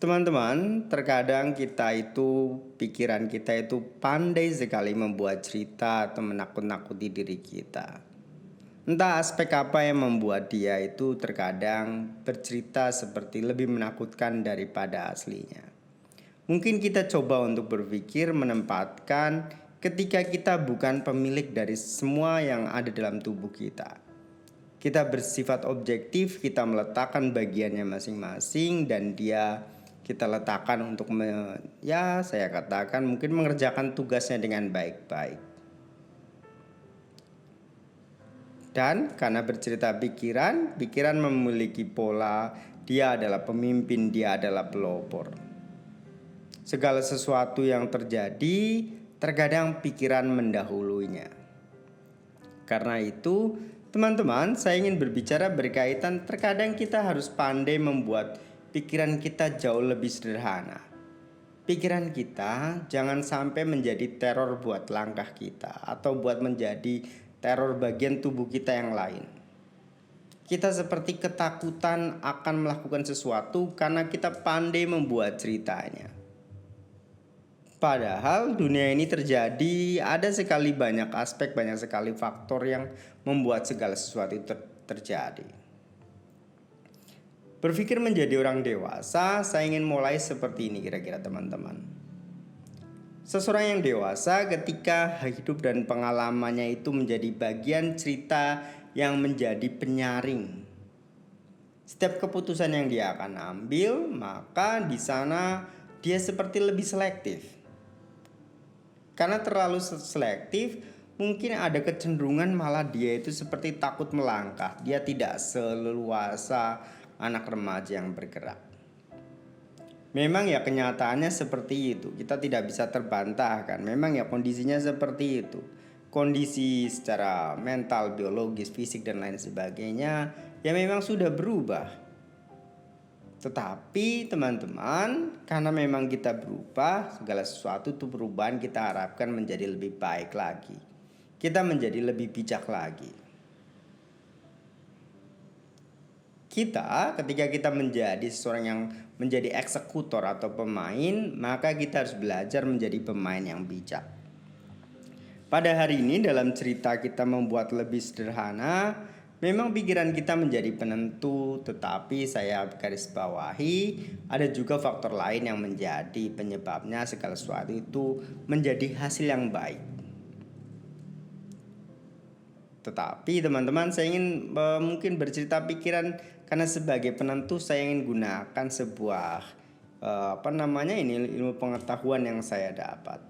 Teman-teman, terkadang pikiran kita itu pandai sekali membuat cerita atau menakut-nakuti diri kita. Entah aspek apa yang membuat dia itu terkadang bercerita seperti lebih menakutkan daripada aslinya. Mungkin kita coba untuk berpikir menempatkan ketika kita bukan pemilik dari semua yang ada dalam tubuh kita. Kita bersifat objektif, kita meletakkan bagiannya masing-masing dan dia kita letakkan untuk saya katakan mungkin mengerjakan tugasnya dengan baik-baik. Dan karena bercerita pikiran memiliki pola, dia adalah pemimpin, dia adalah pelopor. Segala sesuatu yang terjadi, terkadang pikiran mendahulunya. Karena itu, teman-teman, saya ingin berbicara berkaitan terkadang kita harus pandai membuat pikiran kita jauh lebih sederhana. Pikiran kita jangan sampai menjadi teror buat langkah kita atau buat menjadi teror bagian tubuh kita yang lain. Kita seperti ketakutan akan melakukan sesuatu karena kita pandai membuat ceritanya. Padahal dunia ini terjadi, ada sekali banyak aspek, banyak sekali faktor yang membuat segala sesuatu itu terjadi. Berpikir menjadi orang dewasa, saya ingin mulai seperti ini kira-kira teman-teman. Seseorang yang dewasa ketika hidup dan pengalamannya itu menjadi bagian cerita yang menjadi penyaring. Setiap keputusan yang dia akan ambil, maka di sana dia seperti lebih selektif. Karena terlalu selektif, mungkin ada kecenderungan malah dia itu seperti takut melangkah. Dia tidak seleluasa anak remaja yang bergerak. Memang ya kenyataannya seperti itu. Kita tidak bisa terbantahkan. Memang ya kondisinya seperti itu. Kondisi secara mental, biologis, fisik dan lain sebagainya ya memang sudah berubah. Tetapi teman-teman, karena memang kita berubah, segala sesuatu itu perubahan kita harapkan menjadi lebih baik lagi. Kita menjadi lebih bijak lagi. Ketika kita menjadi seseorang yang menjadi eksekutor atau pemain, maka kita harus belajar menjadi pemain yang bijak. Pada hari ini dalam cerita kita membuat lebih sederhana. Memang pikiran kita menjadi penentu, tetapi saya garis bawahi ada juga faktor lain yang menjadi penyebabnya segala sesuatu itu menjadi hasil yang baik. Tetapi teman-teman, saya ingin mungkin bercerita pikiran karena sebagai penentu saya ingin gunakan sebuah ilmu pengetahuan yang saya dapat.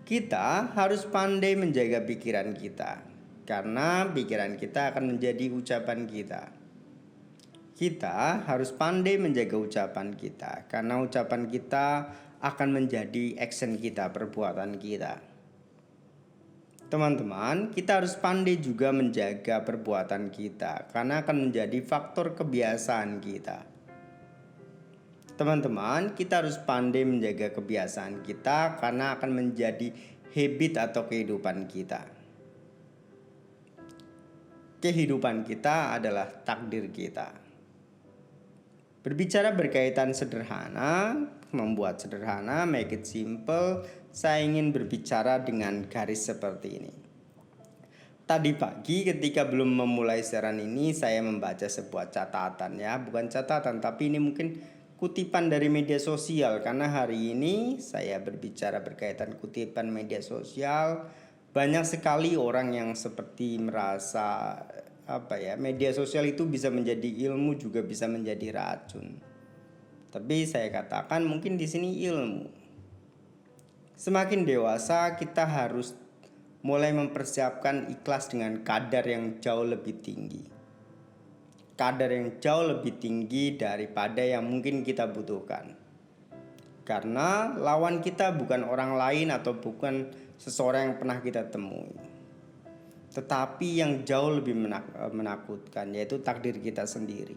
Kita harus pandai menjaga pikiran kita. Karena pikiran kita akan menjadi ucapan kita. Kita harus pandai menjaga ucapan kita. Karena ucapan kita akan menjadi action kita, perbuatan kita. Teman-teman, kita harus pandai juga menjaga perbuatan kita. Karena akan menjadi faktor kebiasaan kita. Teman-teman, kita harus pandai menjaga kebiasaan kita. Karena akan menjadi habit atau kehidupan kita. Kehidupan kita adalah takdir kita. Berbicara berkaitan sederhana, membuat sederhana, make it simple, saya ingin berbicara dengan garis seperti ini. Tadi pagi ketika belum memulai siaran ini, saya membaca sebuah catatan ya, bukan catatan tapi ini mungkin kutipan dari media sosial. Karena hari ini saya berbicara berkaitan kutipan media sosial. Banyak sekali orang yang seperti merasa media sosial itu bisa menjadi ilmu juga bisa menjadi racun. Tapi saya katakan mungkin di sini ilmu. Semakin dewasa kita harus mulai mempersiapkan ikhlas dengan kadar yang jauh lebih tinggi. Kadar yang jauh lebih tinggi daripada yang mungkin kita butuhkan. Karena lawan kita bukan orang lain atau bukan seseorang yang pernah kita temui, tetapi yang jauh lebih menakutkan, yaitu takdir kita sendiri.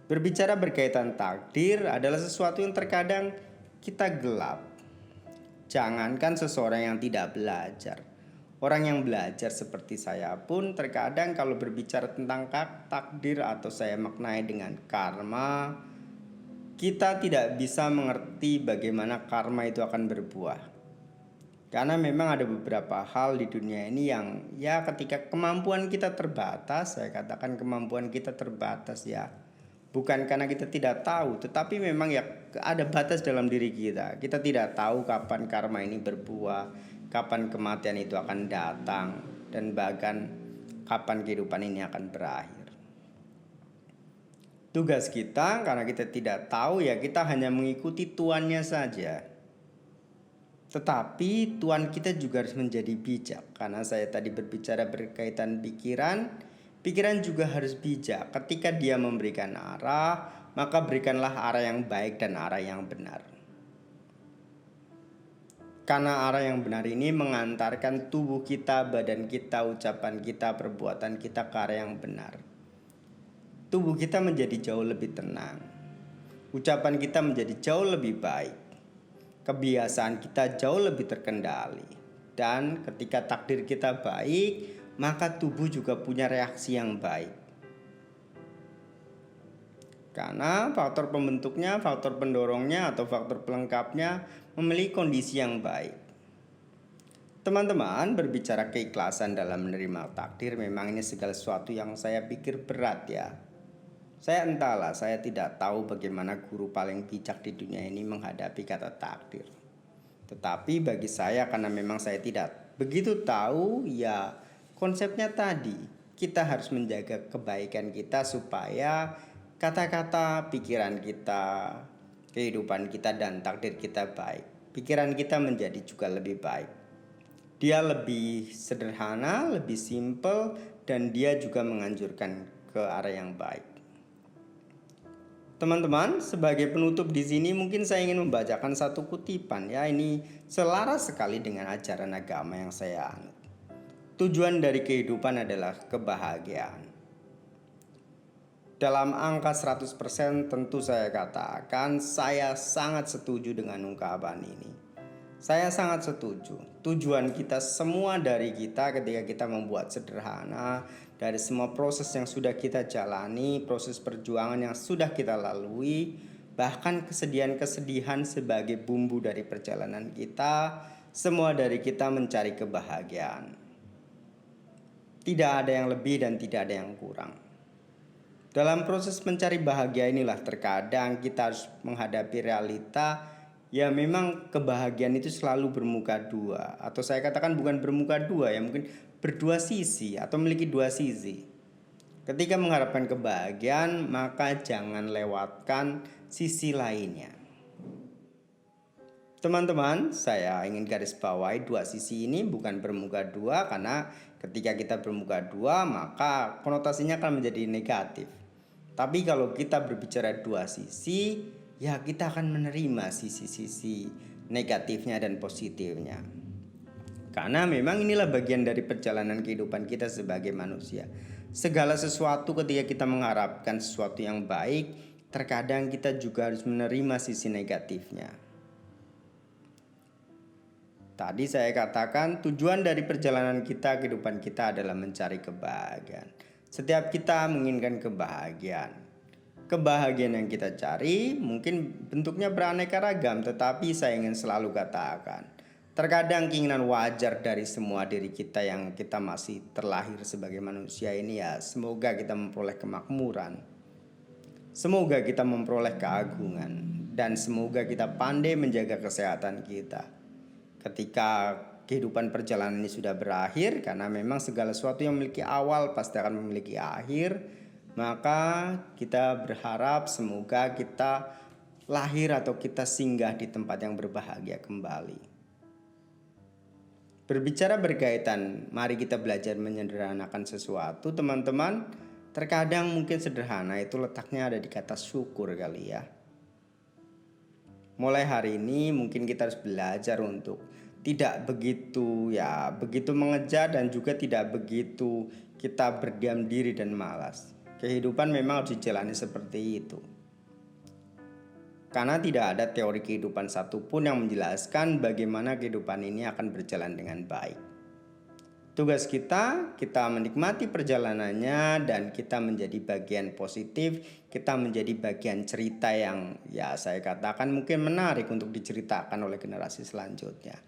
Berbicara berkaitan takdir adalah sesuatu yang terkadang kita gelap. Jangankan seseorang yang tidak belajar, orang yang belajar seperti saya pun terkadang kalau berbicara tentang takdir atau saya maknai dengan karma, kita tidak bisa mengerti bagaimana karma itu akan berbuah. Karena memang ada beberapa hal di dunia ini yang ya ketika kemampuan kita terbatas, saya katakan kemampuan kita terbatas ya. Bukan karena kita tidak tahu, tetapi memang ya ada batas dalam diri kita. Kita tidak tahu kapan karma ini berbuah, kapan kematian itu akan datang, dan bahkan kapan kehidupan ini akan berakhir. Tugas kita karena kita tidak tahu ya kita hanya mengikuti tuannya saja. Tetapi Tuhan kita juga harus menjadi bijak. Karena saya tadi berbicara berkaitan pikiran, pikiran juga harus bijak. Ketika dia memberikan arah, maka berikanlah arah yang baik dan arah yang benar. Karena arah yang benar ini mengantarkan tubuh kita, badan kita, ucapan kita, perbuatan kita ke arah yang benar. Tubuh kita menjadi jauh lebih tenang. Ucapan kita menjadi jauh lebih baik. Kebiasaan kita jauh lebih terkendali. Dan ketika takdir kita baik, maka tubuh juga punya reaksi yang baik. Karena faktor pembentuknya, faktor pendorongnya atau faktor pelengkapnya memiliki kondisi yang baik. Teman-teman, berbicara keikhlasan dalam menerima takdir memang ini segala sesuatu yang saya pikir berat ya. Saya entahlah, saya tidak tahu bagaimana guru paling bijak di dunia ini menghadapi kata takdir. Tetapi bagi saya karena memang saya tidak begitu tahu, ya konsepnya tadi kita harus menjaga kebaikan kita supaya kata-kata, pikiran kita, kehidupan kita dan takdir kita baik. Pikiran kita menjadi juga lebih baik. Dia lebih sederhana, lebih simple, dan dia juga menganjurkan ke arah yang baik. Teman-teman, sebagai penutup di sini mungkin saya ingin membacakan satu kutipan ya. Ini selaras sekali dengan ajaran agama yang saya anut. Tujuan dari kehidupan adalah kebahagiaan. Dalam angka 100% tentu saya katakan saya sangat setuju dengan ungkapan ini. Saya sangat setuju. Tujuan kita semua dari kita ketika kita membuat sederhana, dari semua proses yang sudah kita jalani, proses perjuangan yang sudah kita lalui, bahkan kesedihan-kesedihan sebagai bumbu dari perjalanan kita, semua dari kita mencari kebahagiaan. Tidak ada yang lebih dan tidak ada yang kurang. Dalam proses mencari bahagia inilah terkadang kita harus menghadapi realita ya memang kebahagiaan itu selalu bermuka dua. Atau saya katakan bukan bermuka dua ya, mungkin berdua sisi atau memiliki dua sisi. Ketika mengharapkan kebahagiaan maka jangan lewatkan sisi lainnya. Teman-teman, saya ingin garis bawahi dua sisi ini bukan bermuka dua, karena ketika kita bermuka dua maka konotasinya akan menjadi negatif. Tapi kalau kita berbicara dua sisi, ya kita akan menerima sisi-sisi negatifnya dan positifnya. Karena memang inilah bagian dari perjalanan kehidupan kita sebagai manusia. Segala sesuatu ketika kita mengharapkan sesuatu yang baik, terkadang kita juga harus menerima sisi negatifnya. Tadi saya katakan tujuan dari perjalanan kita, kehidupan kita adalah mencari kebahagiaan. Setiap kita menginginkan kebahagiaan. Kebahagiaan yang kita cari mungkin bentuknya beraneka ragam, tetapi saya ingin selalu katakan, terkadang keinginan wajar dari semua diri kita yang kita masih terlahir sebagai manusia ini ya, semoga kita memperoleh kemakmuran. Semoga kita memperoleh keagungan dan semoga kita pandai menjaga kesehatan kita. Ketika kehidupan perjalanan ini sudah berakhir, karena memang segala sesuatu yang memiliki awal pasti akan memiliki akhir, maka kita berharap semoga kita lahir atau kita singgah di tempat yang berbahagia kembali. Berbicara berkaitan, mari kita belajar menyederhanakan sesuatu, teman-teman. Terkadang mungkin sederhana itu letaknya ada di kata syukur kali ya. Mulai hari ini mungkin kita harus belajar untuk tidak begitu mengejar dan juga tidak begitu kita berdiam diri dan malas. Kehidupan memang harus dijalani seperti itu. Karena tidak ada teori kehidupan satupun yang menjelaskan bagaimana kehidupan ini akan berjalan dengan baik. Tugas kita menikmati perjalanannya dan kita menjadi bagian positif, kita menjadi bagian cerita yang ya saya katakan mungkin menarik untuk diceritakan oleh generasi selanjutnya.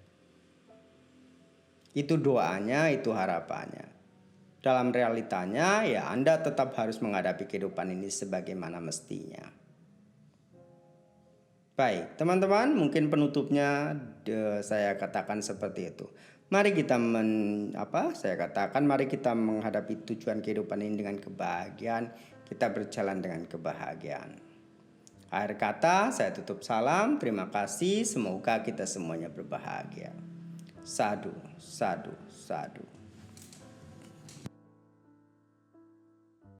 Itu doanya, itu harapannya. Dalam realitanya ya Anda tetap harus menghadapi kehidupan ini sebagaimana mestinya. Baik, teman-teman, mungkin penutupnya saya katakan seperti itu. Mari kita mari kita menghadapi tujuan kehidupan ini dengan kebahagiaan, kita berjalan dengan kebahagiaan. Akhir kata, saya tutup salam, terima kasih, semoga kita semuanya berbahagia. Sadu, sadu, sadu.